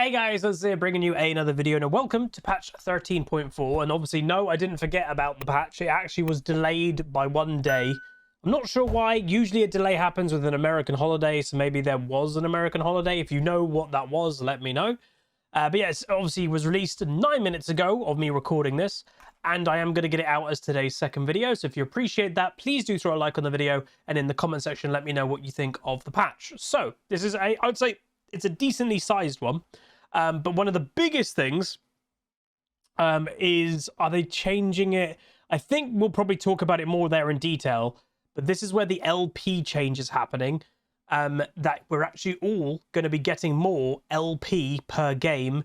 Hey guys, Huzzy bringing you another video, and welcome to patch 13.4. And obviously, no, I didn't forget about the patch. It actually was delayed by 1 day. I'm not sure why. Usually a delay happens with an American holiday, so maybe there was an American holiday. If you know what that was, let me know. But yes, obviously it was released 9 minutes ago of me recording this, and I am going to get it out as today's second video. So if you appreciate that, please do throw a like on the video, and in the comment section, let me know what you think of the patch. So this is I would say it's a decently sized one. But one of the biggest things is, are they changing it? I think we'll probably talk about it more there in detail, but this is where the LP change is happening, that we're actually all going to be getting more LP per game,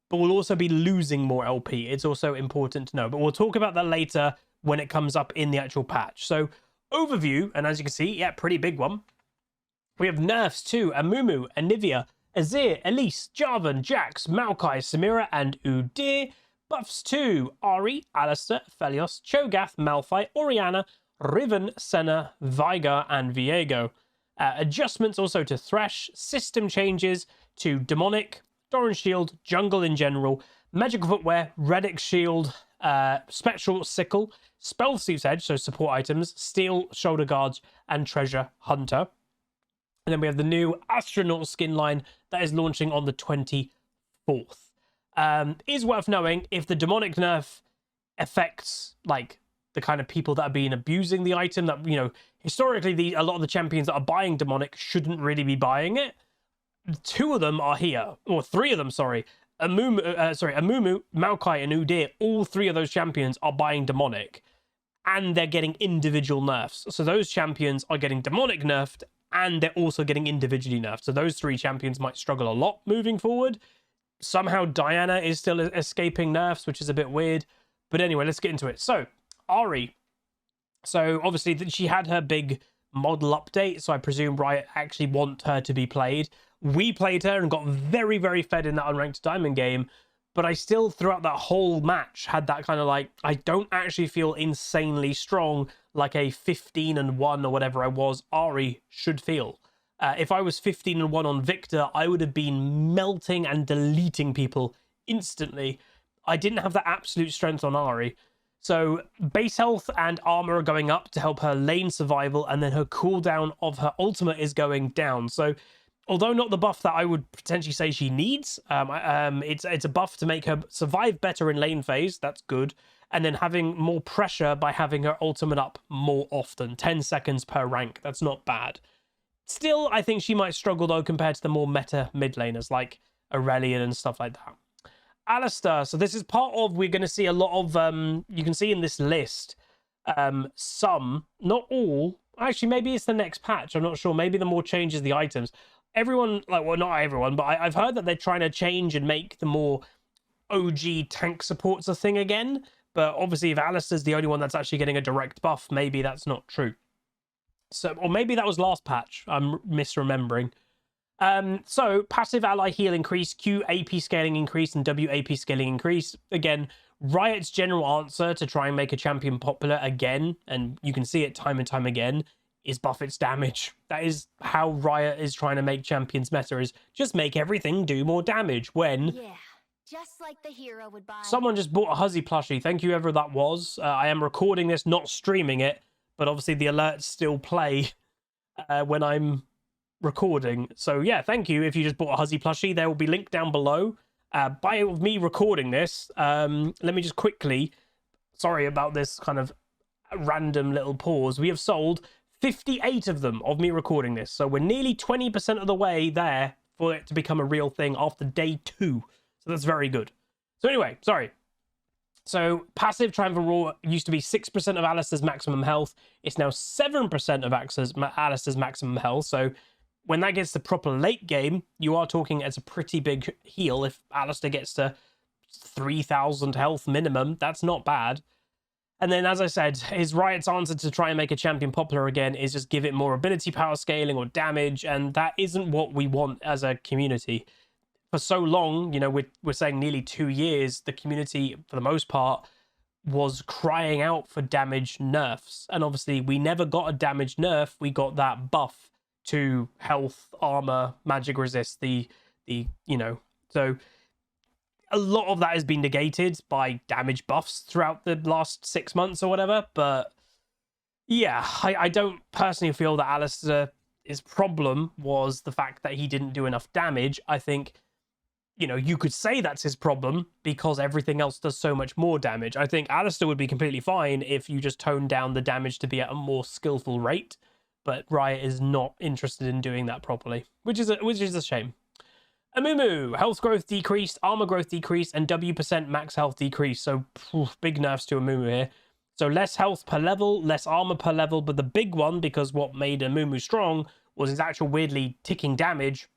but we'll also be losing more LP. It's also important to know, but we'll talk about that later when it comes up in the actual patch. So overview, and as you can see, yeah, pretty big one. We have nerfs to Amumu, Anivia, Azir, Elise, Jarvan, Jax, Maokai, Samira, and Udyr. Buffs to Ahri, Alistar, Felios, Cho'Gath, Malphite, Orianna, Riven, Senna, Veigar, and Viego. Adjustments also to Thresh. System changes to Demonic, Doran Shield, Jungle in general, Magical Footwear, Reddick Shield, Spectral Sickle, Spellthieves Edge, so support items, Steel Shoulder Guards, and Treasure Hunter. And then we have the new Astronaut skin line that is launching on the 24th. Is worth knowing, if the demonic nerf affects like the kind of people that have been abusing the item, that, you know, historically a lot of the champions that are buying demonic shouldn't really be buying it. 2 of them are here, or 3 of them, sorry. Amumu, Maokai, and Udyr, all 3 of those champions are buying demonic, and they're getting individual nerfs. So those champions are getting demonic nerfed, and they're also getting individually nerfed. So those 3 champions might struggle a lot moving forward. Somehow Diana is still escaping nerfs, which is a bit weird. But anyway, let's get into it. So, Ahri. So obviously she had her big model update, so I presume Riot actually want her to be played. We played her and got very, very fed in that unranked diamond game. But I still, throughout that whole match, had that kind of like, I don't actually feel insanely strong like a 15-1 or whatever I was, Ahri should feel. If I was 15-1 on Victor, I would have been melting and deleting people instantly. I didn't have that absolute strength on Ahri. So base health and armor are going up to help her lane survival, and then her cooldown of her ultimate is going down. So although not the buff that I would potentially say she needs, it's a buff to make her survive better in lane phase. That's good. And then having more pressure by having her ultimate up more often. 10 seconds per rank. That's not bad. Still, I think she might struggle, though, compared to the more meta mid laners like Aurelion and stuff like that. Alistar. So this is part of, we're going to see a lot of, you can see in this list, some, not all. Actually, maybe it's the next patch. I'm not sure. Maybe the more changes the items. Everyone, like, well, not everyone, but I've heard that they're trying to change and make the more OG tank supports a thing again. But obviously, if Alistar's the only one that's actually getting a direct buff, maybe that's not true. So, or maybe that was last patch. I'm misremembering. So, passive ally heal increase, Q AP scaling increase, and W AP scaling increase. Again, Riot's general answer to try and make a champion popular again, and you can see it time and time again, is buff its damage. That is how Riot is trying to make champions meta, is just make everything do more damage when... Yeah. Just like the hero would buy. Someone just bought a Huzzy plushie. Thank you, whoever that was. I am recording this, not streaming it, but obviously the alerts still play when I'm recording. So yeah, thank you if you just bought a Huzzy plushie. There will be linked down below. By me recording this, let me just quickly, sorry about this kind of random little pause. We have sold 58 of them of me recording this. So we're nearly 20% of the way there for it to become a real thing after day 2. So that's very good. So anyway, sorry. So passive Triumphant Roar used to be 6% of Alistar's maximum health. It's now 7% of Alistar's maximum health. So when that gets to proper late game, you are talking as a pretty big heal. If Alistar gets to 3,000 health minimum, that's not bad. And then, as I said, his Riot's answer to try and make a champion popular again is just give it more ability power scaling or damage. And that isn't what we want as a community. For so long, you know, we're saying nearly 2 years, the community, for the most part, was crying out for damage nerfs. And obviously, we never got a damage nerf. We got that buff to health, armor, magic resist, the you know, So a lot of that has been negated by damage buffs throughout the last 6 months or whatever. But yeah, I don't personally feel that Alistair's problem was the fact that he didn't do enough damage. I think, you know, you could say that's his problem because everything else does so much more damage. I think Alistair would be completely fine if you just toned down the damage to be at a more skillful rate, but Riot is not interested in doing that properly, which is a shame. Amumu, health growth decreased, armor growth decreased, and W% max health decreased. So big nerfs to Amumu here. So less health per level, less armor per level, but the big one, because what made Amumu strong was his actual weirdly ticking damage.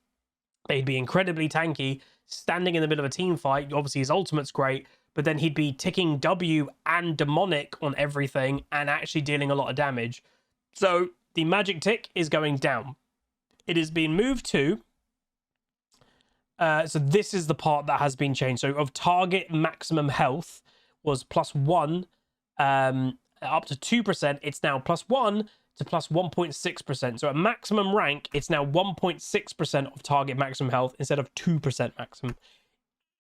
They'd be incredibly tanky, standing in the middle of a team fight. Obviously his ultimate's great, but then he'd be ticking W and demonic on everything and actually dealing a lot of damage. So the magic tick is going down. It has been moved to, so this is the part that has been changed. So of target maximum health was +1 up to 2%. It's now +1 to +1.6%. So at maximum rank, it's now 1.6% of target maximum health instead of 2% maximum.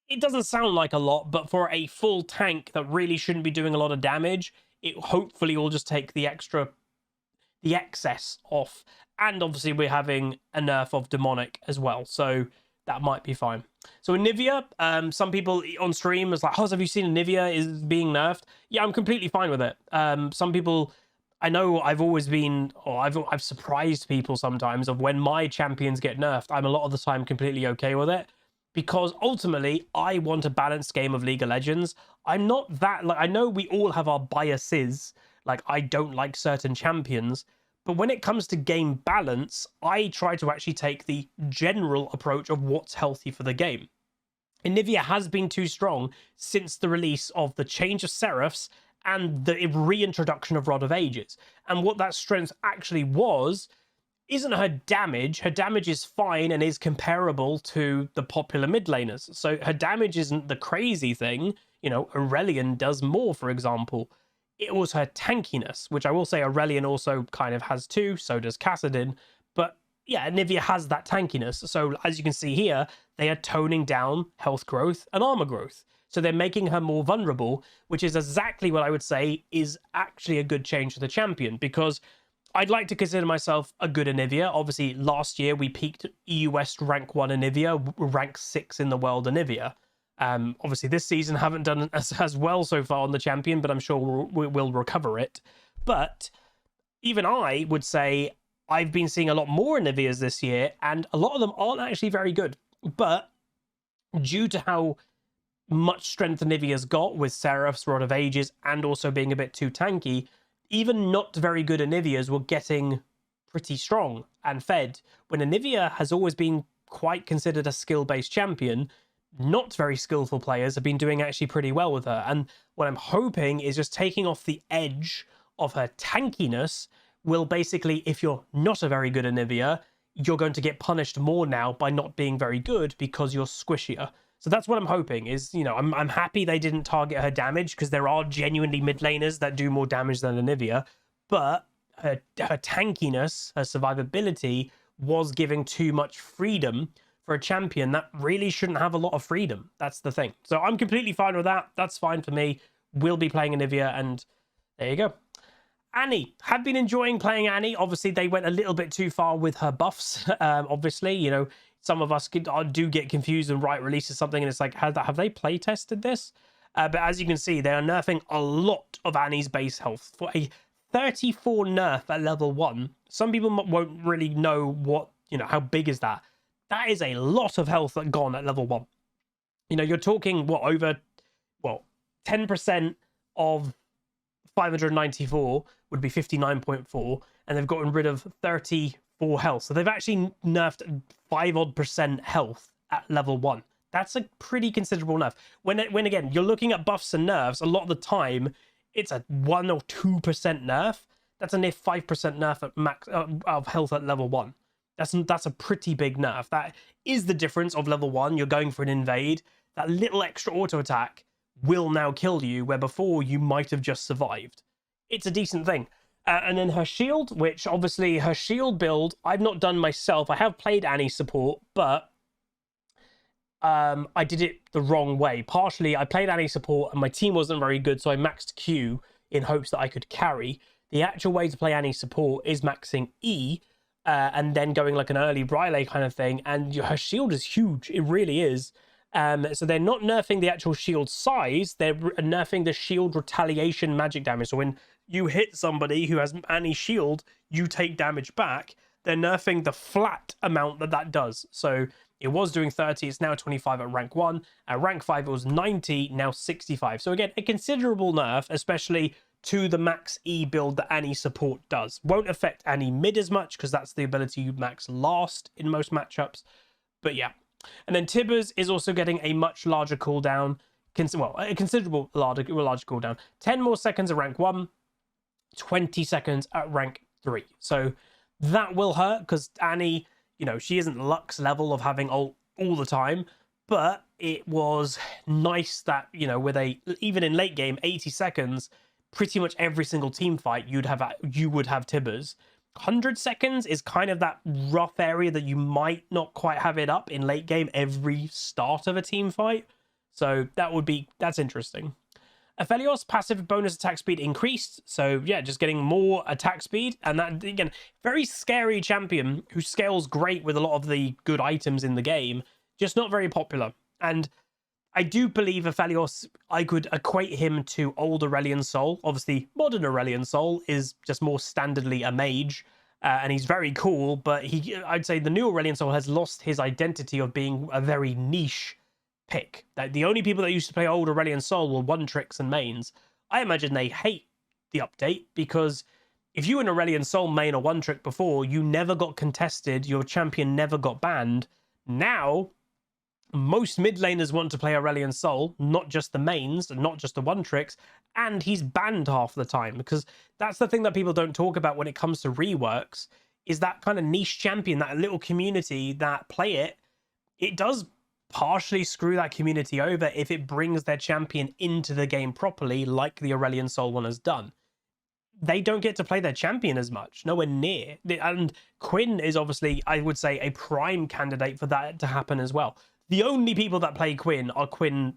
It doesn't sound like a lot, but for a full tank that really shouldn't be doing a lot of damage, it hopefully will just take the excess off. And obviously we're having a nerf of demonic as well, so that might be fine. So Anivia, some people on stream was like, "Huz, have you seen Anivia is being nerfed?" Yeah, I'm completely fine with it. Some people, I know I've always been, or I've surprised people sometimes of when my champions get nerfed. I'm a lot of the time completely okay with it, because ultimately I want a balanced game of League of Legends. I'm not that, like, I know we all have our biases, like I don't like certain champions, but when it comes to game balance, I try to actually take the general approach of what's healthy for the game. Anivia has been too strong since the release of the change of Seraphs and the reintroduction of Rod of Ages. And what that strength actually was isn't her damage. Her damage is fine and is comparable to the popular mid laners. So her damage isn't the crazy thing. You know, Aurelion does more, for example. It was her tankiness, which I will say Aurelion also kind of has too, so does Kassadin. But yeah, Anivia has that tankiness. So as you can see here, they are toning down health growth and armor growth. So they're making her more vulnerable, which is exactly what I would say is actually a good change for the champion, because I'd like to consider myself a good Anivia. Obviously, last year we peaked EU West rank 1 Anivia, rank 6 in the world Anivia. Obviously, this season haven't done as well so far on the champion, but I'm sure we'll recover it. But even I would say I've been seeing a lot more Anivias this year, and a lot of them aren't actually very good. But due to how much strength Anivia's got with Seraph's, Rod of Ages, and also being a bit too tanky, even not very good Anivias were getting pretty strong and fed. When Anivia has always been quite considered a skill-based champion, not very skillful players have been doing actually pretty well with her. And what I'm hoping is just taking off the edge of her tankiness will basically, if you're not a very good Anivia, you're going to get punished more now by not being very good because you're squishier. So that's what I'm hoping is, you know, I'm happy they didn't target her damage, because there are genuinely mid laners that do more damage than Anivia, but her tankiness, her survivability was giving too much freedom for a champion that really shouldn't have a lot of freedom. That's the thing. So I'm completely fine with that. That's fine for me. We'll be playing Anivia, and there you go. Annie, have been enjoying playing Annie. Obviously, they went a little bit too far with her buffs. Obviously, you know, some of us do get confused when Riot releases something and it's like, have they play tested this? But as you can see, they are nerfing a lot of Annie's base health. For a 34 nerf at level 1, some people won't really know what, you know, how big is that? That is a lot of health that gone at level 1. You know, you're talking, what, over, well, 10% of 594 would be 59.4, and they've gotten rid of 34 health. So they've actually nerfed 5% health at level 1. That's a pretty considerable nerf. When again, you're looking at buffs and nerfs, a lot of the time, it's a 1 or 2% nerf. That's a near 5% nerf at max of health at level 1. That's a pretty big nerf. That is the difference of level 1. You're going for an invade. That little extra auto attack will now kill you, where before you might have just survived. It's a decent thing. And then her shield, which obviously her shield build, I've not done myself. I have played Annie support, but I did it the wrong way. Partially, I played Annie support and my team wasn't very good, so I maxed Q in hopes that I could carry. The actual way to play Annie support is maxing E, and then going like an early Briley kind of thing, and her shield is huge. It really is. So they're not nerfing the actual shield size, they're nerfing the shield retaliation magic damage. So when you hit somebody who has Annie shield, you take damage back. They're nerfing the flat amount that does. So it was doing 30, it's now 25 at rank 1. At rank 5, it was 90, now 65. So again, a considerable nerf, especially to the max E build that Annie support does. Won't affect Annie mid as much, because that's the ability you max last in most matchups. But yeah. And then Tibbers is also getting a much larger cooldown. Well, a considerable larger cooldown. 10 more seconds at rank 1, 20 seconds at rank 3. So that will hurt, because Annie, you know, she isn't Lux level of having ult all the time, but it was nice that, you know, with even in late game, 80 seconds, pretty much every single team fight you would have Tibbers. 100 seconds is kind of that rough area that you might not quite have it up in late game every start of a team fight. So that's interesting. Aphelios passive bonus attack speed increased, so yeah, just getting more attack speed, and that, again, very scary champion who scales great with a lot of the good items in the game, just not very popular. And I do believe Aphelios, I could equate him to old Aurelion Sol. Obviously, modern Aurelion Sol is just more standardly a mage, and he's very cool, but I'd say the new Aurelion Sol has lost his identity of being a very niche pick. That the only people that used to play old Aurelion Sol were one tricks and mains. I imagine they hate the update, because if you were an Aurelion Sol main or one trick before, you never got contested, your champion never got banned. Now most mid laners want to play Aurelion Sol, not just the mains, not just the one tricks, and he's banned half the time, because that's the thing that people don't talk about when it comes to reworks, is that kind of niche champion, that little community that play it. It does partially screw that community over if it brings their champion into the game properly, like the Aurelion Sol one has done. They don't get to play their champion as much, nowhere near. And Quinn is obviously, I would say, a prime candidate for that to happen as well. The only people that play Quinn are Quinn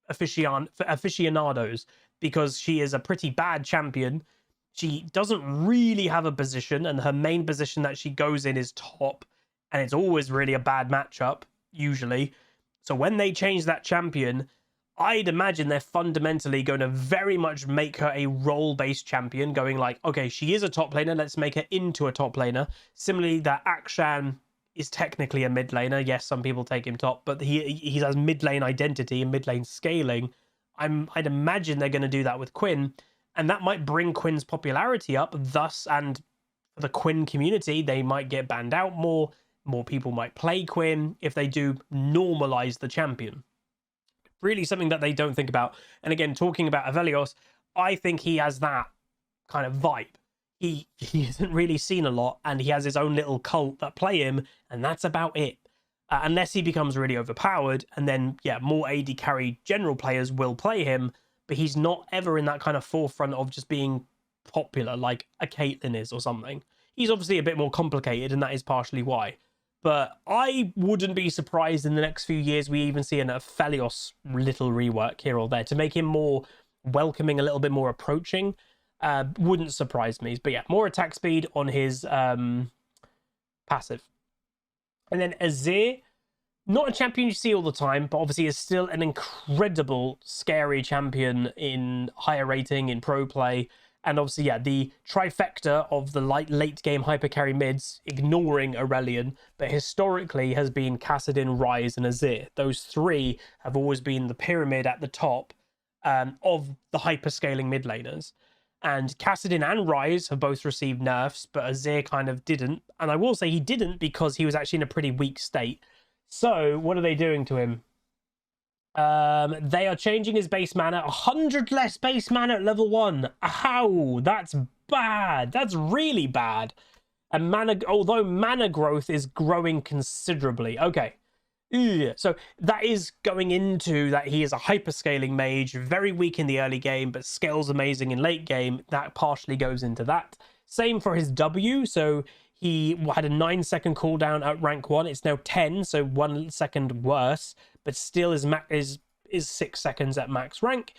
aficionados, because she is a pretty bad champion. She doesn't really have a position, and her main position that she goes in is top, and it's always really a bad matchup, usually. So when they change that champion, I'd imagine they're fundamentally going to very much make her a role-based champion, going like, okay, she is a top laner, let's make her into a top laner. Similarly, that Akshan is technically a mid laner. Yes, some people take him top, but he has mid lane identity and mid lane scaling. I'd imagine they're going to do that with Quinn, and that might bring Quinn's popularity up. Thus, and for the Quinn community, they might get banned out more. More people might play Quinn if they do normalize the champion. Really something that they don't think about. And again, talking about Aphelios, I think he has that kind of vibe. He isn't really seen a lot, and he has his own little cult that play him, and that's about it. Unless he becomes really overpowered, and then, yeah, more AD carry general players will play him, but he's not ever in that kind of forefront of just being popular like a Caitlyn is or something. He's obviously a bit more complicated, and that is partially why. But I wouldn't be surprised in the next few years we even see an Aphelios little rework here or there to make him more welcoming, a little bit more approaching. Wouldn't surprise me. But yeah, more attack speed on his passive. And then Azir, not a champion you see all the time, but obviously is still an incredible, scary champion in higher rating, in pro play. And obviously, yeah, the trifecta of the late game hyper carry mids, ignoring Aurelion, but historically has been Kassadin, Ryze, and Azir. Those three have always been the pyramid at the top of the hyper scaling mid laners. And Kassadin and Ryze have both received nerfs, but Azir kind of didn't. And I will say he didn't because he was actually in a pretty weak state. So what are they doing to him? They are changing his base mana. 100 less base mana at level 1. Ow, that's bad. That's really bad. And although mana growth is growing considerably. Okay. So that is going into that he is a hyperscaling mage, very weak in the early game, but scales amazing in late game. That partially goes into that. Same for his W. So He had a 9-second cooldown at rank 1. It's now 10, so 1 second worse, but still is 6 seconds at max rank.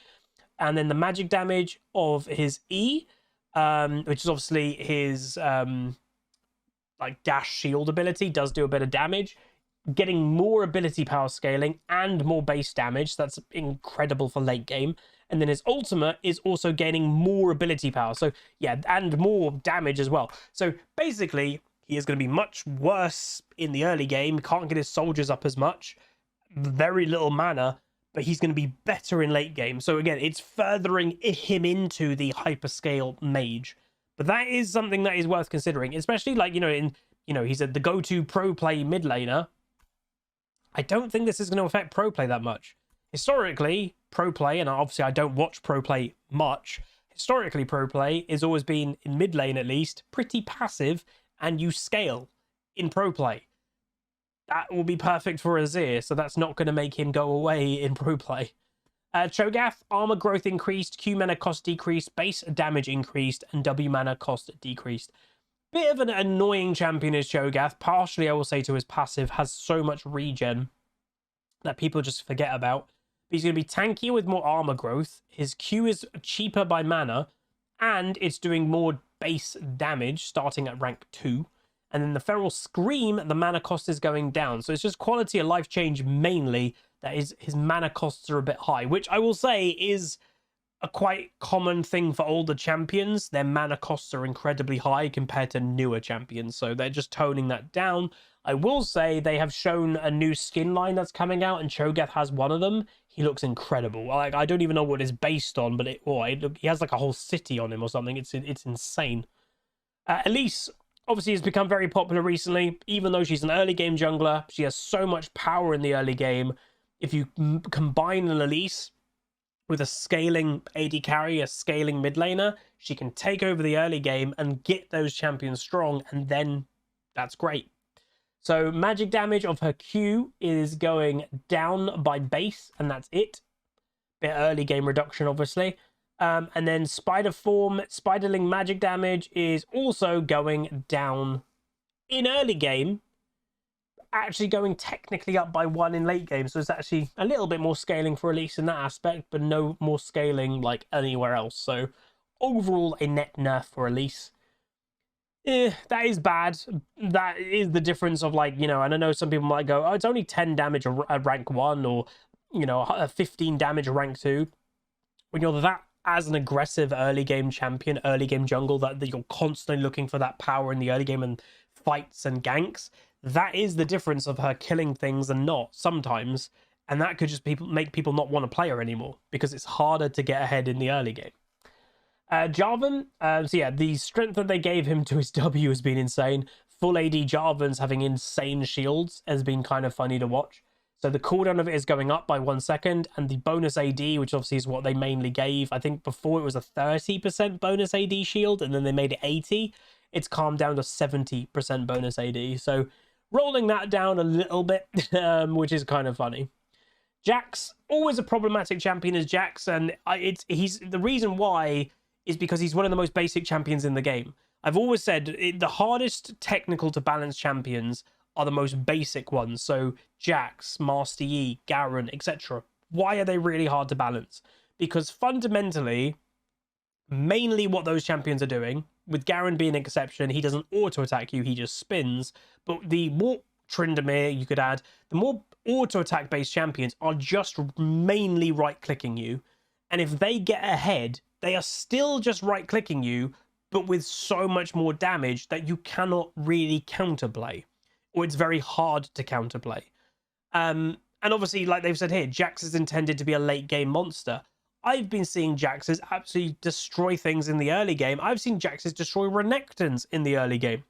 And then the magic damage of his E, which is obviously his like dash shield ability, does do a bit of damage, getting more ability power scaling and more base damage. So that's incredible for late game. And then his ultimate is also gaining more ability power. So yeah, and more damage as well. So basically, he is going to be much worse in the early game. Can't get his soldiers up as much. Very little mana, but he's going to be better in late game. So again, it's furthering him into the hyperscale mage. But that is something that is worth considering, especially like, he's the go-to pro play mid laner. I don't think this is going to affect pro play that much. Historically, pro play, and obviously I don't watch pro play much, historically pro play has always been, in mid lane at least, pretty passive, and you scale in pro play. That will be perfect for Azir, so that's not going to make him go away in pro play. Cho'Gath, armor growth increased, Q mana cost decreased, base damage increased, and W mana cost decreased. Bit of an annoying champion is Cho'Gath. Partially, I will say, to his passive, has so much regen that people just forget about. But he's going to be tankier with more armor growth. His Q is cheaper by mana, and it's doing more base damage starting at rank 2. And then the Feral Scream, the mana cost is going down. So it's just quality of life change mainly. That is, his mana costs are a bit high, which I will say is a quite common thing for older champions. Their mana costs are incredibly high compared to newer champions. So they're just toning that down. I will say they have shown a new skin line that's coming out, and Cho'Gath has one of them. He looks incredible. Like, I don't even know what it's based on, but he has like a whole city on him or something. It's insane. Elise obviously has become very popular recently. Even though she's an early game jungler, she has so much power in the early game. If you combine an Elise with a scaling AD carry, a scaling mid laner, she can take over the early game and get those champions strong, and then that's great. So magic damage of her Q is going down by base, and that's it. Bit early game reduction, obviously. And then Spider Form, Spiderling magic damage is also going down in early game. Actually going technically up by 1 in late game. So it's actually a little bit more scaling for Elise in that aspect, but no more scaling like anywhere else. So overall, a net nerf for Elise. That is bad. That is the difference of, like, and I know some people might go, oh, it's only 10 damage at rank 1, or, 15 damage at rank 2. When you're that as an aggressive early game champion, early game jungle, that you're constantly looking for that power in the early game and fights and ganks, that is the difference of her killing things and not sometimes. And that could just make people not want to play her anymore because it's harder to get ahead in the early game. Jarvan, so yeah, the strength that they gave him to his W has been insane. Full AD Jarvan's having insane shields has been kind of funny to watch. So the cooldown of it is going up by 1 second, and the bonus AD, which obviously is what they mainly gave, I think before it was a 30% bonus AD shield, and then they made it 80. It's calmed down to 70% bonus AD. So rolling that down a little bit, which is kind of funny. Jax, always a problematic champion is Jax, and he's the reason why is because he's one of the most basic champions in the game. I've always said the hardest technical to balance champions are the most basic ones. So Jax, Master Yi, Garen, etc. Why are they really hard to balance? Because fundamentally, mainly what those champions are doing, with Garen being an exception, he doesn't auto-attack you, he just spins. But the more Tryndamere you could add, the more auto-attack based champions are just mainly right-clicking you. And if they get ahead, they are still just right-clicking you, but with so much more damage that you cannot really counterplay. Or it's very hard to counterplay. And obviously, like they've said here, Jax is intended to be a late-game monster. I've been seeing Jaxes absolutely destroy things in the early game. I've seen Jaxes destroy Renekton's in the early game.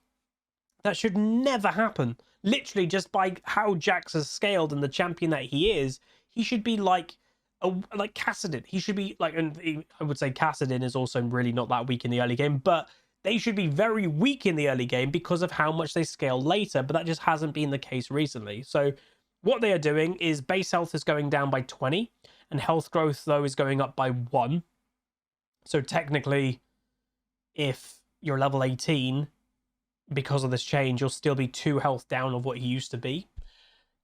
That should never happen. Literally, just by how Jax has scaled and the champion that he is, he should be like Kassadin. He should be like, and I would say Kassadin is also really not that weak in the early game, but they should be very weak in the early game because of how much they scale later, but that just hasn't been the case recently. So what they are doing is base health is going down by 20, and health growth, though, is going up by 1. So technically, if you're level 18, because of this change, you'll still be 2 health down of what he used to be,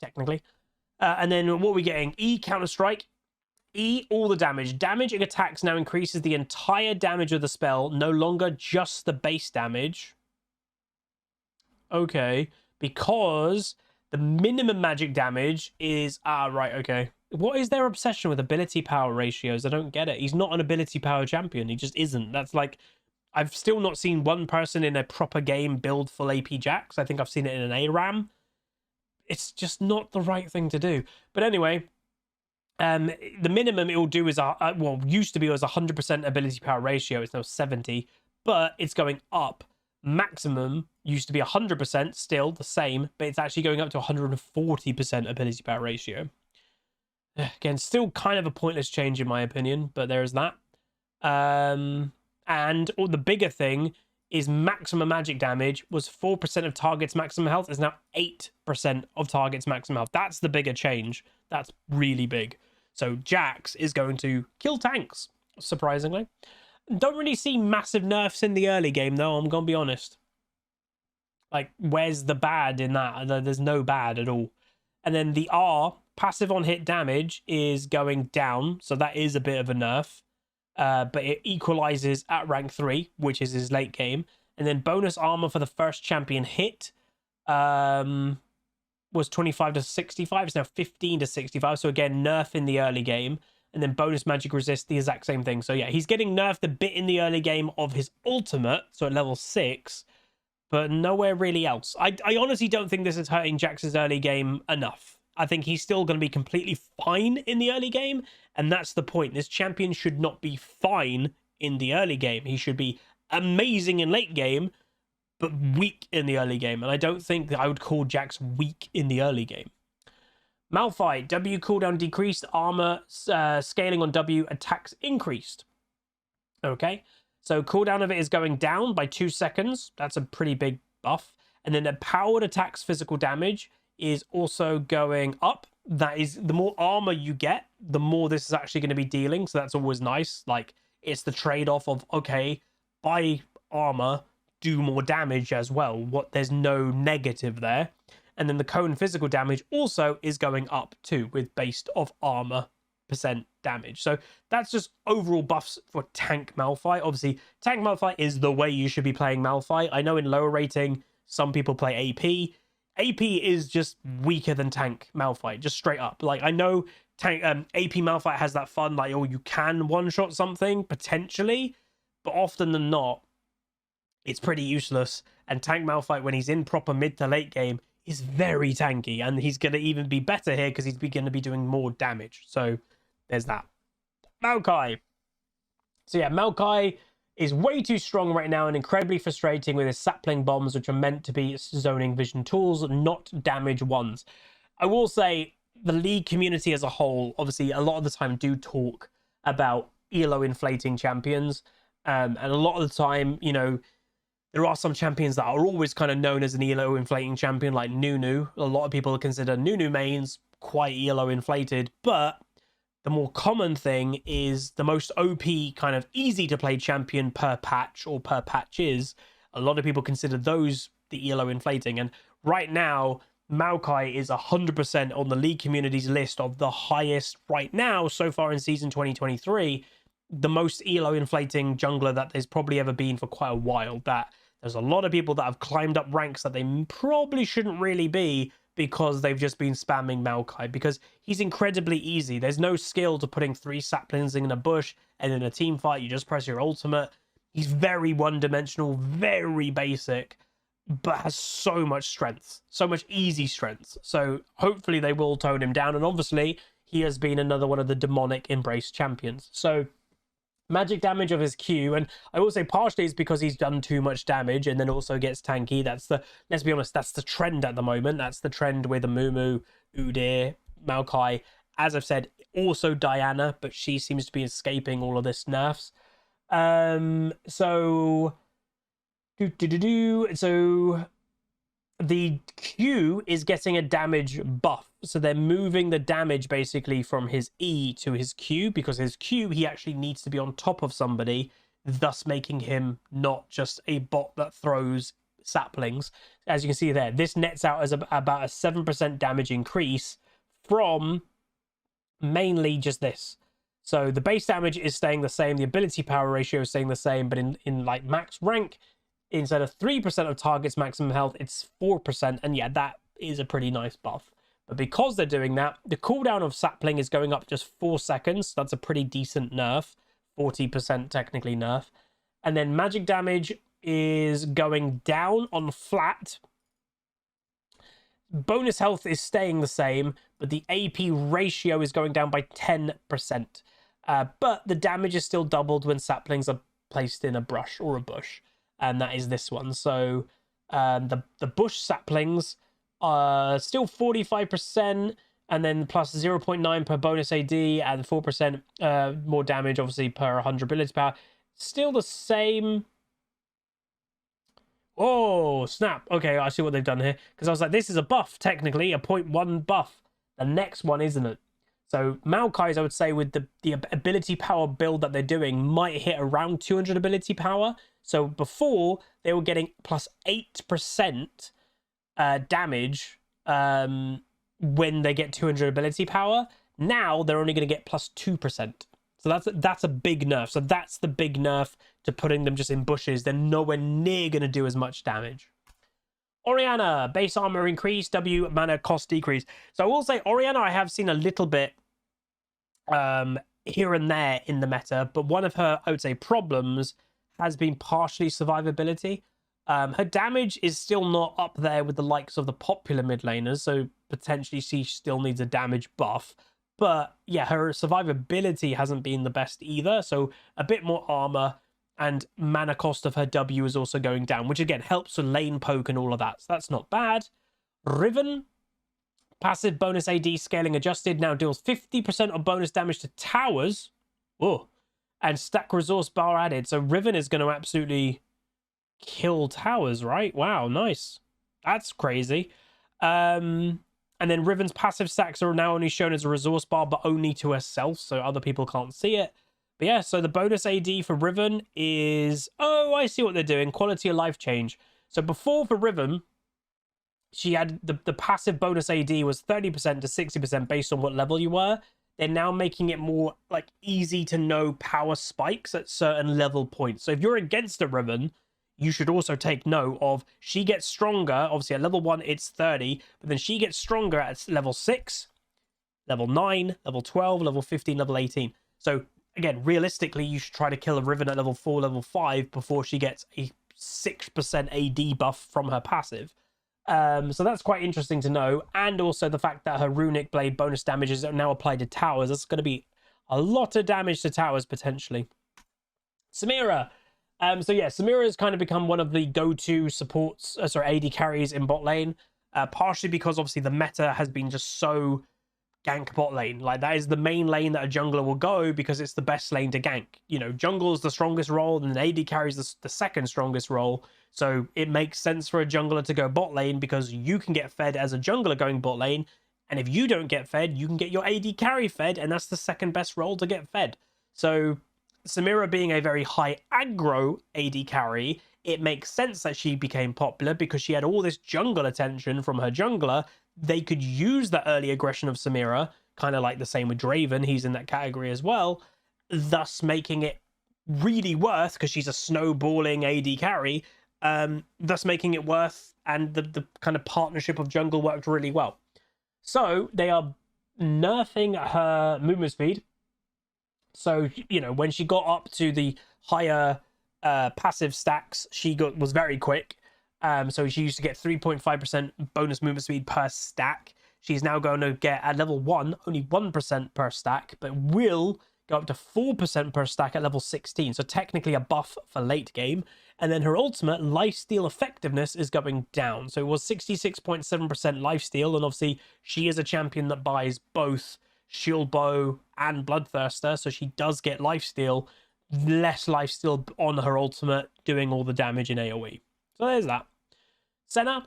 technically. And then what are we getting? E, Counter-Strike. E, all the damage. Damaging attacks now increases the entire damage of the spell, no longer just the base damage. Okay, because the minimum magic damage is... right, okay. What is their obsession with ability power ratios? I don't get it. He's not an ability power champion. He just isn't. That's like... I've still not seen one person in a proper game build full AP Jax. I think I've seen it in an ARAM. It's just not the right thing to do. But anyway, the minimum it will do is, well, used to be was 100% ability power ratio. It's now 70, but it's going up. Maximum used to be 100%, still the same, but it's actually going up to 140% ability power ratio. Again, still kind of a pointless change in my opinion, but there is that. And the bigger thing is maximum magic damage was 4% of target's maximum health is now 8% of target's maximum health. That's the bigger change. That's really big. So Jax is going to kill tanks, surprisingly. Don't really see massive nerfs in the early game, though, I'm going to be honest. Like, where's the bad in that? There's no bad at all. And then the R, passive on hit damage, is going down. So that is a bit of a nerf. But it equalizes at rank 3, which is his late game. And then bonus armor for the first champion hit was 25 to 65. It's now 15 to 65. So again, nerf in the early game. And then bonus magic resist, the exact same thing. So yeah, he's getting nerfed a bit in the early game of his ultimate, so at level 6, but nowhere really else. I honestly don't think this is hurting Jax's early game enough. I think he's still going to be completely fine in the early game, and that's the point. This champion should not be fine in the early game. He should be amazing in late game, but weak in the early game. And I don't think that I would call Jax weak in the early game. Malphite, W cooldown decreased, armor scaling on W, attacks increased. Okay, so cooldown of it is going down by 2 seconds. That's a pretty big buff. And then the powered attacks physical damage is also going up. That is, the more armor you get, the more this is actually going to be dealing. So that's always nice. Like, it's the trade-off of, okay, buy armor, do more damage as well. There's no negative there. And then the cone physical damage also is going up too, with based off armor percent damage. So that's just overall buffs for tank Malphite. Obviously, tank Malphite is the way you should be playing Malphite. I know in lower rating, some people play AP. AP is just weaker than tank Malphite, just straight up. Like, I know tank AP Malphite has that fun, like, oh, you can one-shot something, potentially, but often than not, it's pretty useless. And tank Malphite, when he's in proper mid to late game, is very tanky, and he's going to even be better here because he's going to be doing more damage. So there's that. Maokai. So yeah, Maokai is way too strong right now and incredibly frustrating with his sapling bombs, which are meant to be zoning vision tools, not damage ones. I will say the League community as a whole, obviously a lot of the time do talk about ELO inflating champions. And a lot of the time, you know, there are some champions that are always kind of known as an ELO inflating champion, like Nunu. A lot of people consider Nunu mains quite ELO inflated, but the more common thing is the most OP kind of easy to play champion per patch or per patches. A lot of people consider those the ELO inflating. And right now, Maokai is 100% on the League community's list of the highest right now so far in season 2023. The most ELO inflating jungler that there's probably ever been for quite a while. That there's a lot of people that have climbed up ranks that they probably shouldn't really be because they've just been spamming Maokai, because he's incredibly easy. There's no skill to putting 3 saplings in a bush, and in a team fight you just press your ultimate. He's very one-dimensional, very basic, but has so much strength, so much easy strength. So hopefully they will tone him down, and obviously he has been another one of the demonic embrace champions. So magic damage of his Q, and I will say partially it's because he's done too much damage and then also gets tanky. That's the, let's be honest, that's the trend at the moment. That's the trend with Amumu, Udyr, Maokai. As I've said, also Diana, but she seems to be escaping all of this nerfs. So the Q is getting a damage buff. So they're moving the damage basically from his E to his Q, because his Q, he actually needs to be on top of somebody, thus making him not just a bot that throws saplings. As you can see there, this nets out as about a 7% damage increase from mainly just this. So the base damage is staying the same, the ability power ratio is staying the same, but in like max rank, instead of 3% of target's maximum health, it's 4%, and yeah, that is a pretty nice buff. But because they're doing that, the cooldown of sapling is going up just 4 seconds. That's a pretty decent nerf, 40% technically nerf. And then magic damage is going down on flat. Bonus health is staying the same, but the AP ratio is going down by 10%. But the damage is still doubled when saplings are placed in a brush or a bush, and that is this one. So the bush saplings are still 45%, and then plus 0.9 per bonus AD and 4% more damage, obviously, per 100 ability power. Still the same. Oh, snap. Okay, I see what they've done here. Because I was like, this is a buff, technically, a 0.1 buff. The next one, isn't it? So Maokai's, I would say, with the ability power build that they're doing, might hit around 200 ability power. So before, they were getting plus 8% damage when they get 200 ability power. Now, they're only going to get plus 2%. So that's a big nerf. So that's the big nerf to putting them just in bushes. They're nowhere near going to do as much damage. Orianna, base armor increase, W mana cost decrease. So I will say Orianna, I have seen a little bit here and there in the meta, but one of her, I would say, problems has been partially survivability. Her damage is still not up there with the likes of the popular mid laners, so potentially she still needs a damage buff. But yeah, her survivability hasn't been the best either, so a bit more armor, and mana cost of her W is also going down, which again helps with lane poke and all of that, so that's not bad. Riven, passive bonus AD scaling adjusted, now deals 50% of bonus damage to towers. Oh, and stack resource bar added. So Riven is going to absolutely kill towers, right? Wow, nice. That's crazy. And then Riven's passive stacks are now only shown as a resource bar, but only to herself, so other people can't see it. But yeah, so the bonus AD for Riven is... Oh, I see what they're doing. Quality of life change. So before for Riven, she had the passive bonus AD was 30% to 60% based on what level you were. They're now making it more like easy to know power spikes at certain level points. So if you're against a Riven, you should also take note of she gets stronger. Obviously, at level 1, it's 30, but then she gets stronger at level 6, level 9, level 12, level 15, level 18. So, again, realistically, you should try to kill a Riven at level 4, level 5 before she gets a 6% AD buff from her passive. So that's quite interesting to know. And also the fact that her Runic Blade bonus damage is now applied to towers. That's going to be a lot of damage to towers, potentially. Samira. So yeah, Samira has kind of become one of the go-to supports, AD carries in bot lane, partially because obviously the meta has been just so gank bot lane. Like that is the main lane that a jungler will go because it's the best lane to gank. You know, jungle is the strongest role and AD carries the second strongest role. So it makes sense for a jungler to go bot lane because you can get fed as a jungler going bot lane. And if you don't get fed, you can get your AD carry fed, and that's the second best role to get fed. So Samira being a very high aggro AD carry, it makes sense that she became popular because she had all this jungle attention from her jungler. They could use the early aggression of Samira, kind of like the same with Draven. He's in that category as well, thus making it really worth, because she's a snowballing AD carry, thus making it worth, and the kind of partnership of jungle worked really well. So they are nerfing her movement speed. So, you know, when she got up to the higher passive stacks, she was very quick. So she used to get 3.5% bonus movement speed per stack. She's now going to get, at level 1, only 1% per stack, but will go up to 4% per stack at level 16. So technically a buff for late game. And then her ultimate, lifesteal effectiveness, is going down. So it was 66.7% lifesteal, and obviously she is a champion that buys both Shield Bow and Bloodthirster, so she does get lifesteal, less lifesteal on her ultimate, doing all the damage in AoE. So there's that. Senna,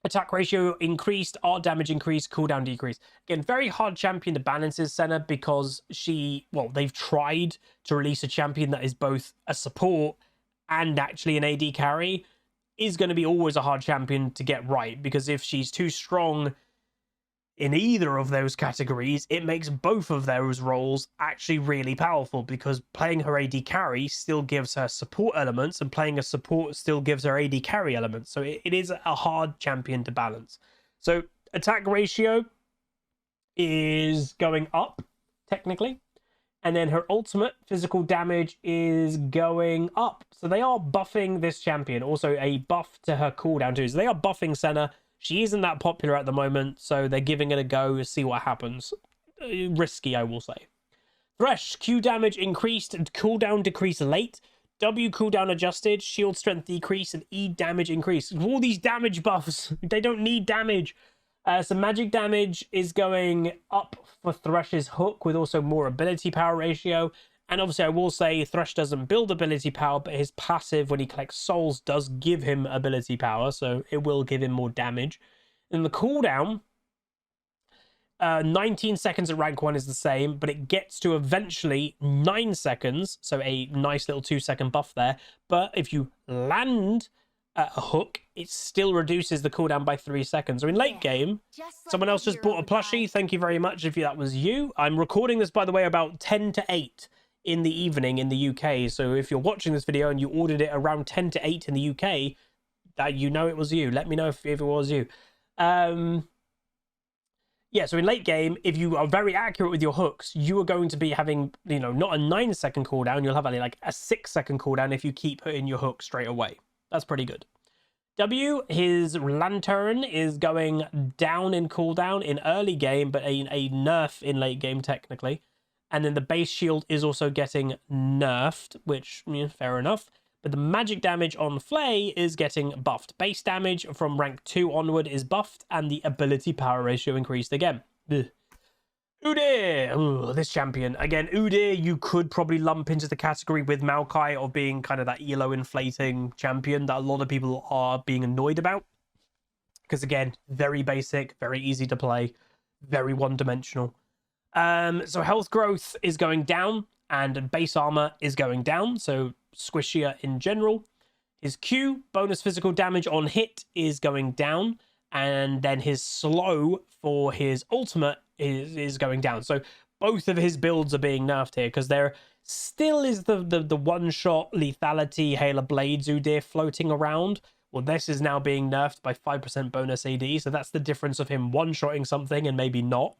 attack ratio increased, art damage increased, cooldown decrease. Again, very hard champion to balance is Senna because they've tried to release a champion that is both a support and actually an AD carry. is going to be always a hard champion to get right, because if she's too strong in either of those categories, it makes both of those roles actually really powerful, because playing her AD carry still gives her support elements, and playing a support still gives her AD carry elements. So it is a hard champion to balance. So attack ratio is going up, technically. And then her ultimate physical damage is going up. So they are buffing this champion. Also a buff to her cooldown too. So they are buffing Senna. She isn't that popular at the moment, so they're giving it a go to see what happens. Risky, I will say. Thresh, Q damage increased, cooldown decreased late. W cooldown adjusted, shield strength decrease, and E damage increase. All these damage buffs, they don't need damage. So magic damage is going up for Thresh's hook, with also more ability power ratio. And obviously I will say Thresh doesn't build ability power, but his passive when he collects souls does give him ability power, so it will give him more damage. And the cooldown, 19 seconds at rank 1 is the same, but it gets to eventually 9 seconds, so a nice little 2-second buff there. But if you land a hook, it still reduces the cooldown by 3 seconds. So in late game, someone else just bought a plushie. Thank you very much if that was you. I'm recording this, by the way, about 10 to 8 in the evening in the UK. So if you're watching this video and you ordered it around 10 to 8 in the UK, that you know it was you. Let me know if it was you. Yeah, so in late game, if you are very accurate with your hooks, you are going to be having, you know, not a 9-second cooldown. You'll have like a 6-second cooldown if you keep hitting your hook straight away. That's pretty good. W, his lantern is going down in cooldown in early game, but a nerf in late game technically. And then the base shield is also getting nerfed, which, yeah, fair enough. But the magic damage on Flay is getting buffed. Base damage from rank 2 onward is buffed, and the ability power ratio increased again. Ugh. Udyr! Ooh, this champion. Again, Udyr, you could probably lump into the category with Maokai of being kind of that elo inflating champion that a lot of people are being annoyed about. Because again, very basic, very easy to play, very one-dimensional. So health growth is going down, and base armor is going down, so squishier in general. His Q, bonus physical damage on hit, is going down, and then his slow for his ultimate is going down. So both of his builds are being nerfed here, because there still is the one-shot lethality Halo Blades Udyr floating around. Well, this is now being nerfed by 5% bonus AD, so that's the difference of him one-shotting something and maybe not.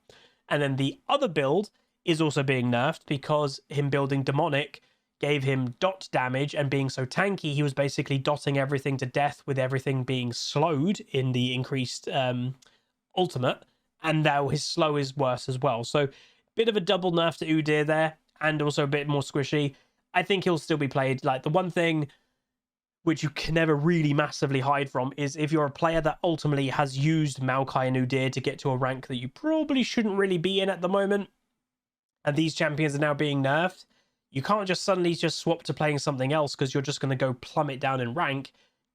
And then the other build is also being nerfed, because him building Demonic gave him dot damage, and being so tanky, he was basically dotting everything to death with everything being slowed in the increased ultimate, and now his slow is worse as well. So bit of a double nerf to Udyr there, and also a bit more squishy. I think he'll still be played. Like, the one thing which you can never really massively hide from is if you're a player that ultimately has used Maokai and Udyr to get to a rank that you probably shouldn't really be in at the moment, and these champions are now being nerfed, you can't just suddenly just swap to playing something else, because you're just going to go plummet down in rank.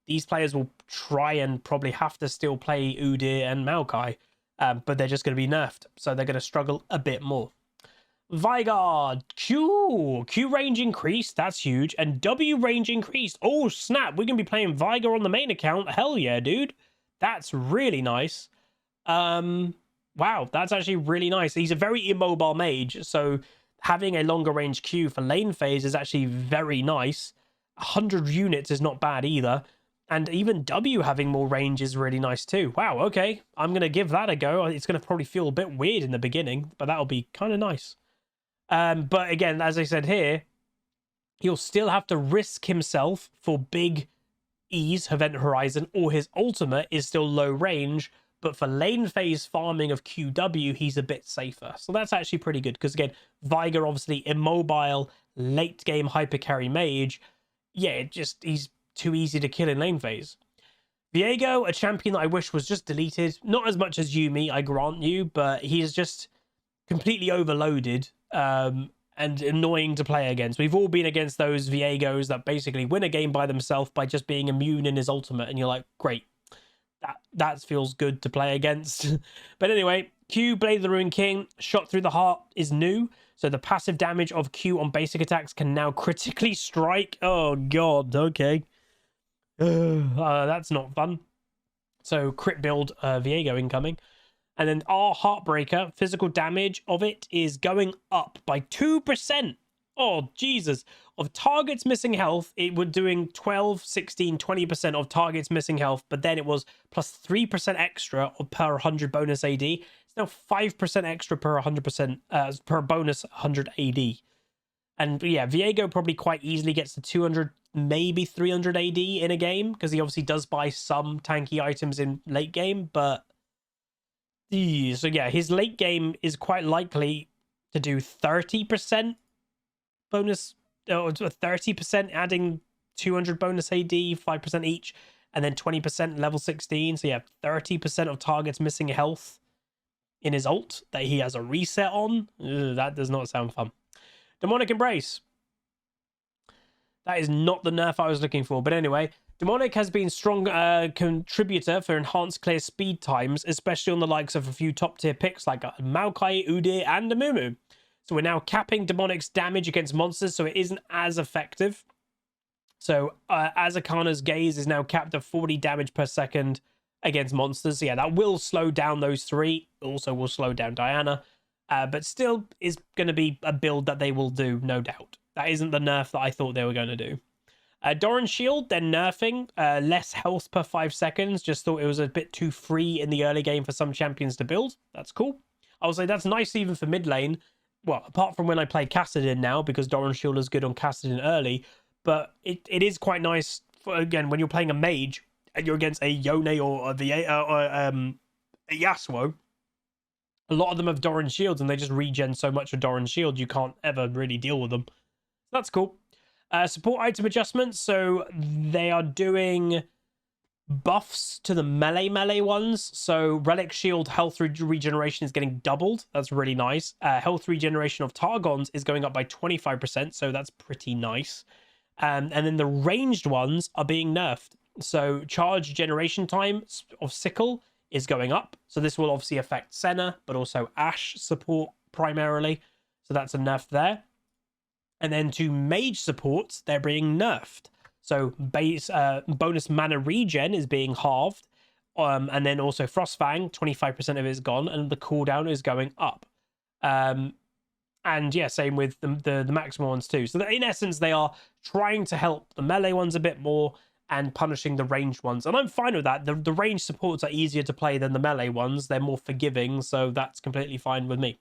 These players will try and probably have to still play Udyr and Maokai, but they're just going to be nerfed, so they're going to struggle a bit more. Vigard, Q range increased, that's huge, and W range increased. Oh snap, we're gonna be playing Vigor on the main account. Hell yeah, dude, that's really nice. Wow, that's actually really nice. He's a very immobile mage, so having a longer range Q for lane phase is actually very nice. 100 units is not bad either, and even W having more range is really nice too. Wow, okay, I'm gonna give that a go. It's gonna probably feel a bit weird in the beginning, but that'll be kind of nice. But again, as I said here, he'll still have to risk himself for big E's, Event Horizon, or his ultimate is still low range, but for lane phase farming of QW, he's a bit safer. So that's actually pretty good, because again, Vigor, obviously immobile, late game hyper carry mage. Yeah, he's too easy to kill in lane phase. Viego, a champion that I wish was just deleted. Not as much as Yumi, I grant you, but he's just completely overloaded. And annoying to play against. We've all been against those Viegos that basically win a game by themselves by just being immune in his ultimate, and you're like, great, that feels good to play against. But anyway, Q, Blade of the Ruined King, shot through the heart is new, so the passive damage of Q on basic attacks can now critically strike. Oh god, okay. That's not fun. So crit build Viego incoming. And then our Heartbreaker, physical damage of it is going up by 2%. Oh, Jesus. Of targets missing health, it was doing 12, 16, 20% of targets missing health, but then it was plus 3% extra per 100 bonus AD. It's now 5% extra per 100%, per bonus 100 AD. And yeah, Viego probably quite easily gets to 200, maybe 300 AD in a game, because he obviously does buy some tanky items in late game, but... So yeah, his late game is quite likely to do 30% bonus, or 30% adding 200 bonus AD, 5% each, and then 20% level 16. So yeah, 30% of targets missing health in his ult that he has a reset on. Ugh, that does not sound fun. Demonic Embrace. That is not the nerf I was looking for. But anyway, Demonic has been strong contributor for enhanced clear speed times, especially on the likes of a few top tier picks like Maokai, Udyr, and Amumu. So we're now capping Demonic's damage against monsters, so it isn't as effective. So Azakana's Gaze is now capped at 40 damage per second against monsters. So yeah, that will slow down those three. Also will slow down Diana. But still is going to be a build that they will do, no doubt. That isn't the nerf that I thought they were going to do. Doran Shield, they're nerfing. Less health per 5 seconds. Just thought it was a bit too free in the early game for some champions to build. That's cool. I would say that's nice even for mid lane. Well, apart from when I play Kassadin now, because Doran Shield is good on Kassadin early. But it is quite nice, for, again, when you're playing a mage and you're against a Yone or a Yasuo. A lot of them have Doran Shields and they just regen so much of Doran Shield you can't ever really deal with them. That's cool. Support item adjustments. So they are doing buffs to the melee ones. So Relic Shield health regeneration is getting doubled. That's really nice. Health regeneration of Targons is going up by 25%. So that's pretty nice. And then the ranged ones are being nerfed. So charge generation time of Sickle is going up. So this will obviously affect Senna, but also Ashe support primarily. So that's a nerf there. And then to mage supports, they're being nerfed. So base bonus mana regen is being halved. And then also Frostfang, 25% of it is gone, and the cooldown is going up. And yeah, same with the maximum ones too. So in essence, they are trying to help the melee ones a bit more and punishing the ranged ones. And I'm fine with that. The ranged supports are easier to play than the melee ones. They're more forgiving, so that's completely fine with me.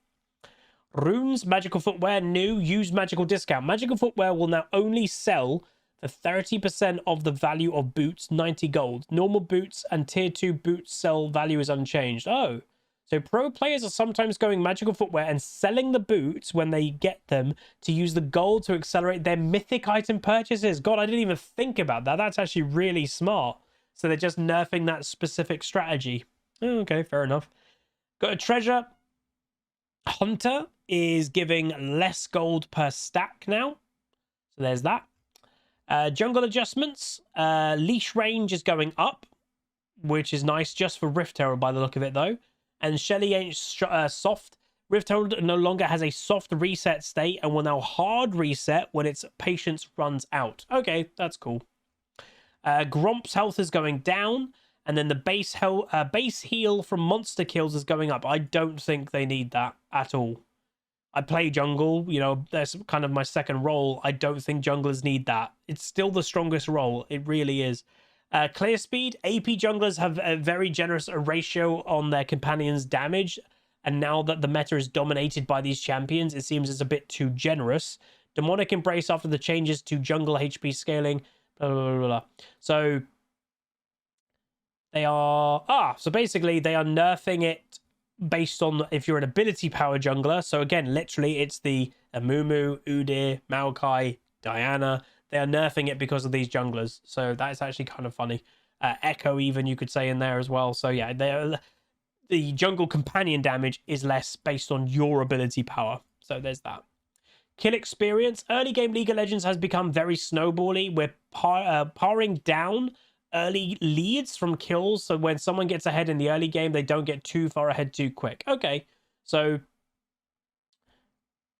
Runes, magical footwear, new, used magical discount. Magical footwear will now only sell for 30% of the value of boots, 90 gold. Normal boots and tier 2 boots sell value is unchanged. Oh, so pro players are sometimes going magical footwear and selling the boots when they get them to use the gold to accelerate their mythic item purchases. God, I didn't even think about that. That's actually really smart. So they're just nerfing that specific strategy. Oh, okay, fair enough. Got a treasure. Hunter is giving less gold per stack now. So there's that. Jungle adjustments. Leash range is going up, which is nice just for Rift Herald by the look of it, though. And Shelly ain't soft. Rift Herald no longer has a soft reset state and will now hard reset when its patience runs out. Okay, that's cool. Gromp's health is going down. And then the base heal from monster kills is going up. I don't think they need that at all. I play jungle, you know, that's kind of my second role. I don't think junglers need that. It's still the strongest role. It really is. Clear speed, AP junglers have a very generous ratio on their companions' damage. And now that the meta is dominated by these champions, it seems it's a bit too generous. Demonic Embrace after the changes to jungle HP scaling. Blah, blah, blah, blah. So they are... so basically they are nerfing it based on if you're an ability power jungler. So again, literally it's the Amumu, Udyr, Maokai, Diana. They are nerfing it because of these junglers. So that's actually kind of funny. Echo even you could say in there as well. So yeah, the jungle companion damage is less based on your ability power. So there's that. Kill experience. Early game League of Legends has become very snowbally. We're powering down early leads from kills. So when someone gets ahead in the early game, they don't get too far ahead too quick. Okay, so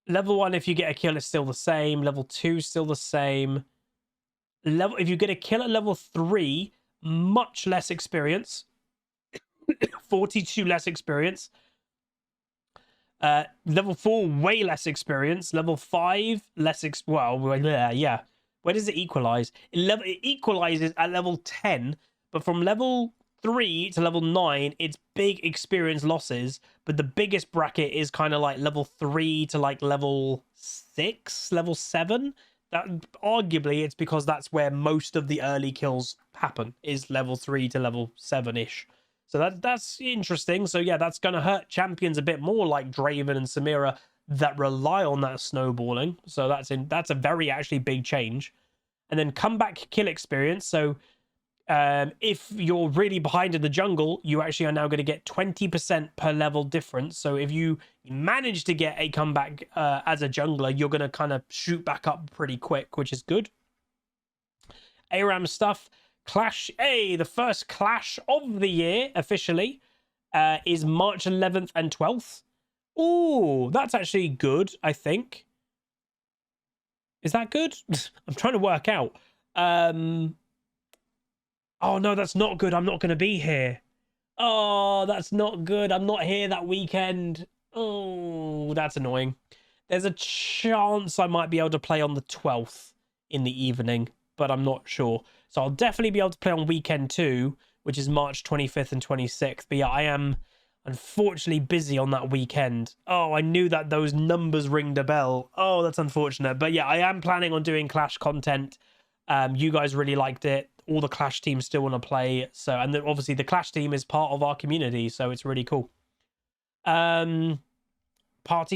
level 1, if you get a kill, it's still the same. Level 2, still the same. If you get a kill at level 3, much less experience. 42 less experience. Level 4, way less experience. Level 5, less yeah. Where does it equalize? It equalizes at level 10, but from level 3 to level 9, it's big experience losses. But the biggest bracket is kind of like level 3 to like level 6, level 7. That arguably it's because that's where most of the early kills happen, is level 3 to level 7-ish. So that's interesting. So yeah, that's going to hurt champions a bit more like Draven and Samira that rely on that snowballing. So that's a very actually big change. And then comeback kill experience. So if you're really behind in the jungle, you actually are now going to get 20% per level difference. So if you manage to get a comeback as a jungler, you're going to kind of shoot back up pretty quick, which is good. ARAM stuff. Clash, the first clash of the year officially is March 11th and 12th. Oh, that's actually good, I think. Is that good? I'm trying to work out. Oh no, that's not good. I'm not going to be here. Oh, that's not good. I'm not here that weekend. Oh, that's annoying. There's a chance I might be able to play on the 12th in the evening, but I'm not sure. So I'll definitely be able to play on weekend 2, which is March 25th and 26th. But yeah, I am unfortunately busy on that weekend. Oh, I knew that those numbers ringed a bell. Oh, that's unfortunate. But yeah, I am planning on doing Clash content. You guys really liked it. All the Clash teams still want to play. So, and then obviously the Clash team is part of our community, so it's really cool. Party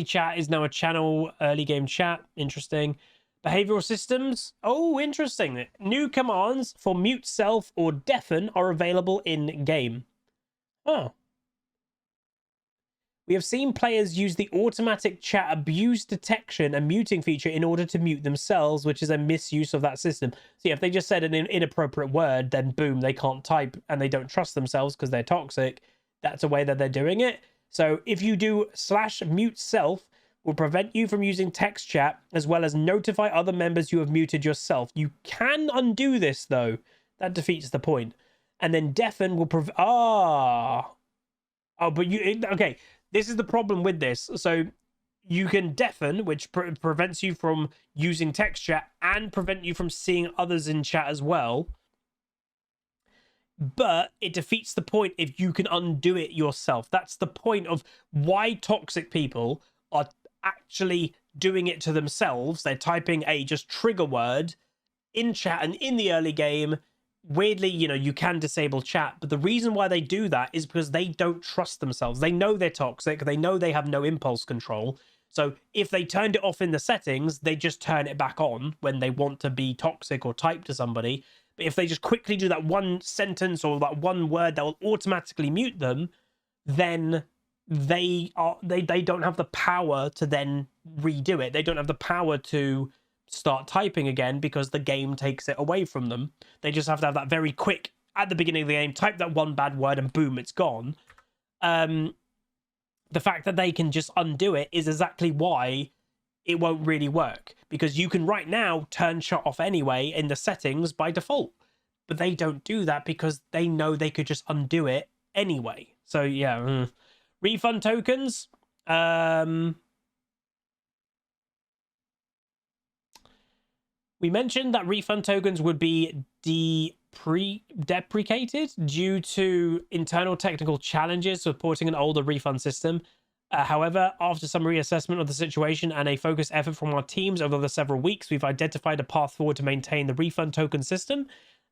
chat is now a channel, early game chat. Interesting. Behavioral systems. Oh, interesting. New commands for mute self or deafen are available in game. Oh. We have seen players use the automatic chat abuse detection and muting feature in order to mute themselves, which is a misuse of that system. So yeah, if they just said an inappropriate word, then boom, they can't type and they don't trust themselves because they're toxic. That's a way that they're doing it. So if you do /mute self, will prevent you from using text chat, as well as notify other members you have muted yourself. You can undo this, though. That defeats the point. And then deafen will okay. This is the problem with this. So you can deafen, which prevents you from using text chat and prevent you from seeing others in chat as well. But it defeats the point if you can undo it yourself. That's the point of why toxic people are actually doing it to themselves. They're typing a just trigger word in chat, and in the early game, weirdly, you can disable chat, but the reason why they do that is because they don't trust themselves. They know they're toxic. They know they have no impulse control. So if they turned it off in the settings, they just turn it back on when they want to be toxic or type to somebody. But if they just quickly do that one sentence or that one word that will automatically mute them, then they don't have the power to then redo it. They don't have the power to start typing again because the game takes it away from them. They just have to have that very quick at the beginning of the game, type that one bad word and boom, it's gone. The fact that they can just undo it is exactly why it won't really work, because you can right now turn chat off anyway in the settings by default, but they don't do that because they know they could just undo it anyway. So yeah. Refund tokens. We mentioned that refund tokens would be deprecated due to internal technical challenges supporting an older refund system. However, after some reassessment of the situation and a focused effort from our teams over the several weeks, we've identified a path forward to maintain the refund token system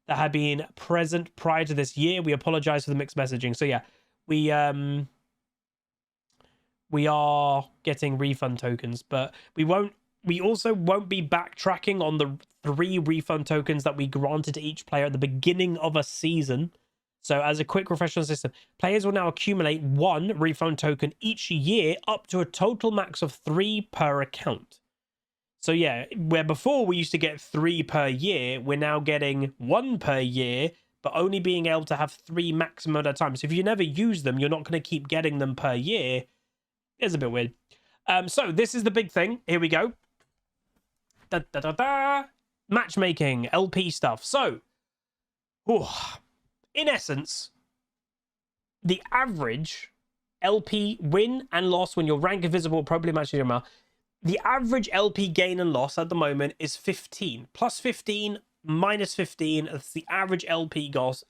that had been present prior to this year. We apologize for the mixed messaging. So yeah, we are getting refund tokens, but we also won't be backtracking on the 3 refund tokens that we granted to each player at the beginning of a season. So as a quick refresher on the system, players will now accumulate 1 refund token each year up to a total max of 3 per account. So yeah, where before we used to get 3 per year, we're now getting 1 per year, but only being able to have 3 maximum at a time. So if you never use them, you're not going to keep getting them per year. It's a bit weird. So this is the big thing. Here we go. matchmaking, LP stuff. So, in essence, the average LP win and loss when your rank invisible, probably match your the average LP gain and loss at the moment is 15. Plus 15, minus 15. That's the average LP goss.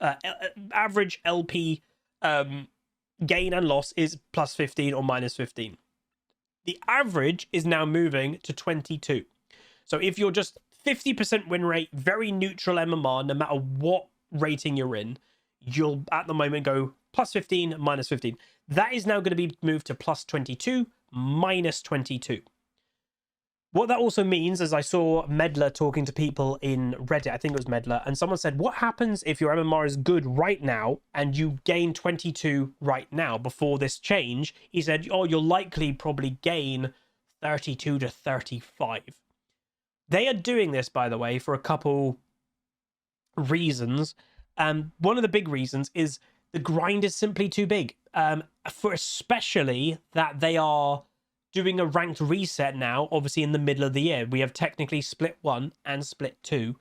Average LP gain and loss is plus 15 or minus 15. The average is now moving to 22. So if you're just 50% win rate, very neutral MMR, no matter what rating you're in, you'll at the moment go plus 15, minus 15. That is now going to be moved to plus 22, minus 22. What that also means is I saw Medler talking to people in Reddit, I think it was Medler, and someone said, what happens if your MMR is good right now and you gain 22 right now before this change? He said, oh, you'll likely probably gain 32 to 35. They are doing this, by the way, for a couple reasons. One of the big reasons is the grind is simply too big. For especially that they are doing a ranked reset now, obviously in the middle of the year. We have technically split 1 and split 2.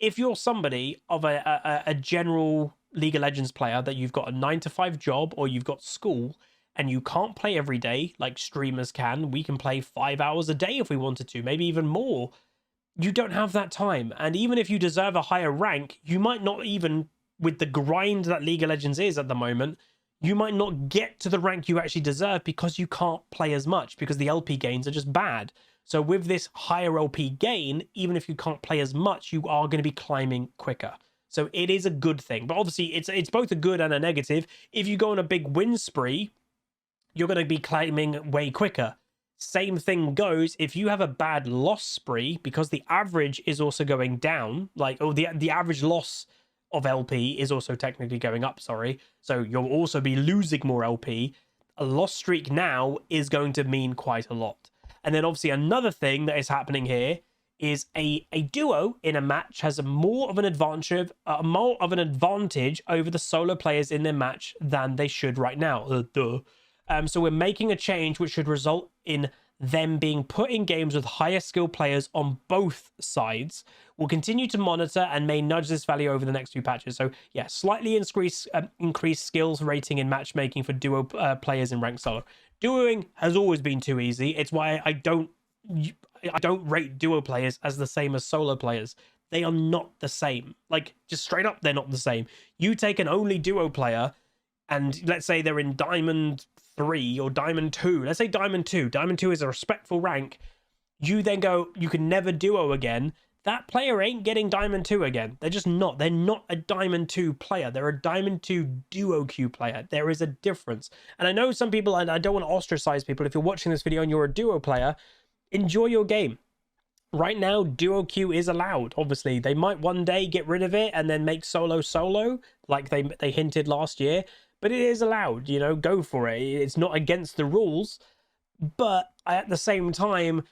If you're somebody of a general League of Legends player that you've got a 9-to-5 job or you've got school and you can't play every day like streamers can, we can play 5 hours a day if we wanted to, maybe even more. You don't have that time. And even if you deserve a higher rank, you might not even, with the grind that League of Legends is at the moment, you might not get to the rank you actually deserve because you can't play as much because the LP gains are just bad. So with this higher LP gain, even if you can't play as much, you are going to be climbing quicker. So it is a good thing. But obviously, it's both a good and a negative. If you go on a big win spree, you're going to be climbing way quicker. Same thing goes if you have a bad loss spree, because the average is also going down, like, oh, the average loss of LP is also technically going up, sorry. So you'll also be losing more LP. A loss streak now is going to mean quite a lot. And then obviously another thing that is happening here is a duo in a match has more of an advantage over the solo players in their match than they should right now. So we're making a change which should result in them being put in games with higher skill players on both sides. We'll continue to monitor and may nudge this value over the next few patches. So yeah, slightly increase skills rating in matchmaking for duo players in ranked solo. Duoing has always been too easy. It's why I don't rate duo players as the same as solo players. They are not the same. Like, just straight up, they're not the same. You take an only duo player and let's say they're in Diamond 3 or Diamond 2. Let's say Diamond 2. Diamond 2 is a respectful rank. You then go, you can never duo again. That player ain't getting Diamond 2 again. They're just not. They're not a Diamond 2 player. They're a Diamond 2 duo queue player. There is a difference. And I know some people, and I don't want to ostracize people, if you're watching this video and you're a duo player, enjoy your game. Right now, duo queue is allowed. Obviously, they might one day get rid of it and then make solo, like they hinted last year. But it is allowed, you know, go for it. It's not against the rules. But at the same time,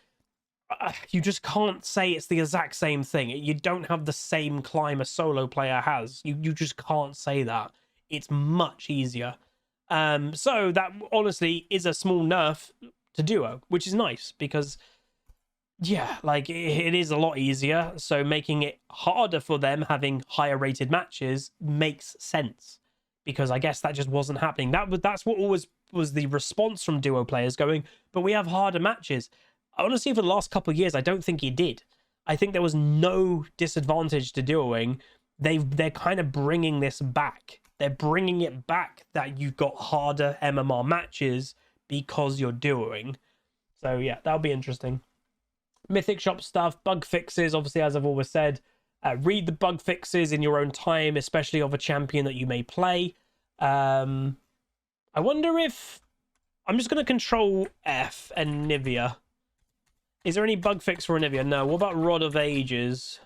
you just can't say it's the exact same thing. You don't have the same climb a solo player has. You just can't say that. It's much easier. So that honestly is a small nerf to duo, which is nice because, yeah, like it is a lot easier. So making it harder for them having higher rated matches makes sense. Because I guess that just wasn't happening. That's what always was the response from duo players going, but we have harder matches. Honestly, for the last couple of years, I don't think he did. I think there was no disadvantage to duoing. They're kind of bringing this back. They're bringing it back that you've got harder MMR matches because you're duoing. So yeah, that'll be interesting. Mythic shop stuff, bug fixes, obviously, as I've always said. Read the bug fixes in your own time, especially of a champion that you may play. I wonder if... I'm just going to control F and Nivea. Is there any bug fix for Nivea? No. What about Rod of Ages?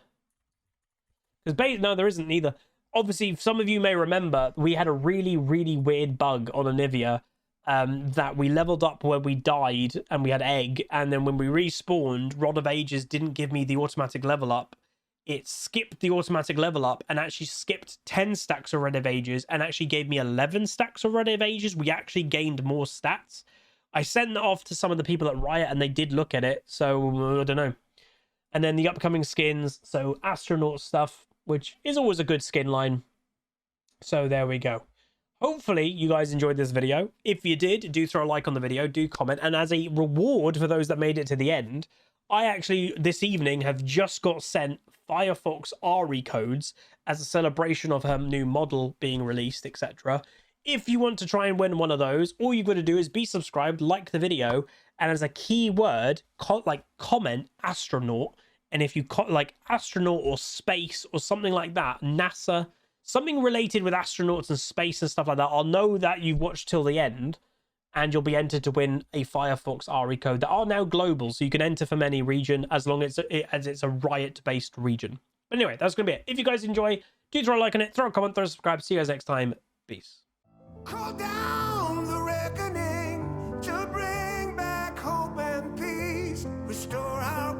Because no, there isn't either. Obviously, some of you may remember, we had a really, really weird bug on Nivea that we leveled up where we died and we had egg. And then when we respawned, Rod of Ages didn't give me the automatic level up. It skipped the automatic level up and actually skipped 10 stacks of Red of Ages and actually gave me 11 stacks of Red of Ages. We actually gained more stats. I sent that off to some of the people at Riot and they did look at it. So, I don't know. And then the upcoming skins, so astronaut stuff, which is always a good skin line. So there we go. Hopefully you guys enjoyed this video. If you did, do throw a like on the video, do comment. And as a reward for those that made it to the end, I actually, this evening, have just got sent Firefox RE codes as a celebration of her new model being released, etc. If you want to try and win one of those, all you've got to do is be subscribed, like the video, and as a keyword, comment astronaut. And if you like astronaut or space or something like that, NASA, something related with astronauts and space and stuff like that, I'll know that you've watched till the end, and you'll be entered to win a Firefox RE code that are now global, so you can enter from any region as long as it's a Riot-based region. But anyway, that's going to be it. If you guys enjoy, do throw a like on it, throw a comment, throw a subscribe. See you guys next time. Peace. Call down the reckoning to bring back hope and peace. Restore our